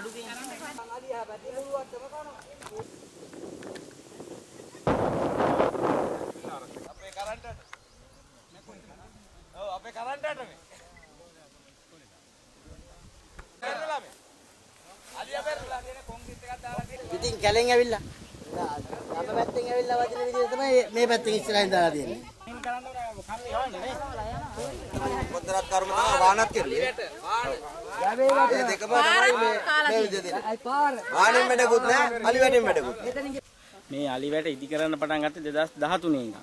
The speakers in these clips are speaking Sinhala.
අඩු අපේ කරන්ටට ඔව් අපේ කරන්ටට මේ පෙරලා මේ අලියා පෙරලා කියන්නේ කොන්ක්‍රීට් එකක් දාලා තියෙනවා ඉතින් කැලෙන් ඇවිල්ලා අප පැත්තෙන් ඇවිල්ලා වදින විදිහ තමයි මේ පැත්තෙන් ඉස්සරහින් දාලා තියෙන්නේ. මින් කරන්න ඕන කම්මි යවන්නේ නේ පොතරක් කර්ම තමයි වානක් කියන්නේ. යවේ වට දෙකම තමයි මේ විදිහට දෙන්නේ. වානෙන් වැඩකුත් නැහැ, අලි වැඩෙන් වැඩකුත් නැහැ. මේ අලිවැට ඉදි කරන්න පටන් ගත්තේ 2013 ඉඳන්.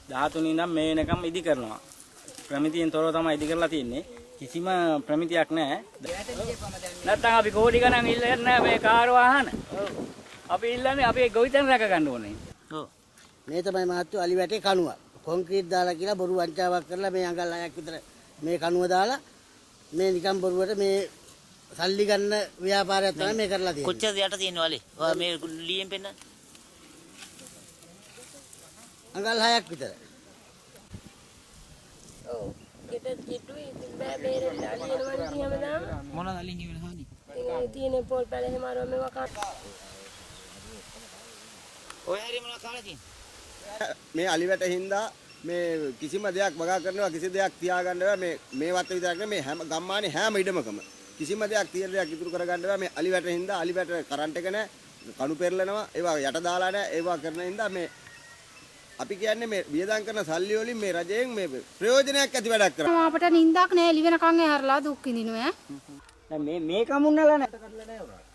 13 ඉඳන් මේ වෙනකම් ඉදි කරනවා. ප්‍රමිතියෙන් තොරව තමයි ඉදි කරලා තියෙන්නේ. කිසිම ප්‍රමිතියක් නැහැ. නැත්තම් අපි කෝටි ගණන් ඉල්ලන්නේ නැහැ මේ කාර් වාහන. අපි ඉල්ලන්නේ අපේ ගොවිතැන රැක ගන්න ඕනේ. ඔව්. මේ තමයි මහත්තයෝ අලි වැටේ කණුව. කොන්ක්‍රීට් දාලා කියලා බොරු වංචාවක් කරලා මේ අඟල් 6ක් විතර මේ කණුව දාලා මේ නිකම් බොරුවට මේ සල්ලි ගන්න ව්‍යාපාරයක් තමයි මේ කරලා තියෙන්නේ. කොච්චරද යට තියෙනව අලි? ඔය මේ ලීයෙන් පෙන්නන්න. අඟල් 6ක් විතර. ඔව්. ගෙටුයි බෑ බේරෙන්න අලියනවනේ හැමදාම. මොනවද අලින් කියන හානි? තියෙන පොල් පැල එහෙම අරව මේවා කන. ඔය හැරි මොනවද කාලා තියෙන්නේ? මේ අලි වැට හින්දා මේ කිසිම දෙයක් වගා කරනවා කිසි දෙයක් තියාගන්න බෑ මේ වට විතරක් නෙමෙයි මේ හැම ගම්මානේ හැම ඉඩමකම කිසිම දෙයක් තියෙන දෙයක් ඉතුරු කරගන්න බෑ මේ අලි වැට හින්දා අලි වැට කරන්ට් එක නැහැ කණු පෙරලනවා ඒවා යට දාලා නැහැ ඒවා කරන හින්දා මේ අපි කියන්නේ මේ වියදම් කරන සල්ලි වලින් මේ රජයෙන් මේ ප්‍රයෝජනයක් ඇති වැඩක් කරනවා අපට නින්දාක් නෑ එළි වෙනකන් ඇහැරලා දුක් විඳිනවා දැන් මේ කමුන්නලා නැහැ.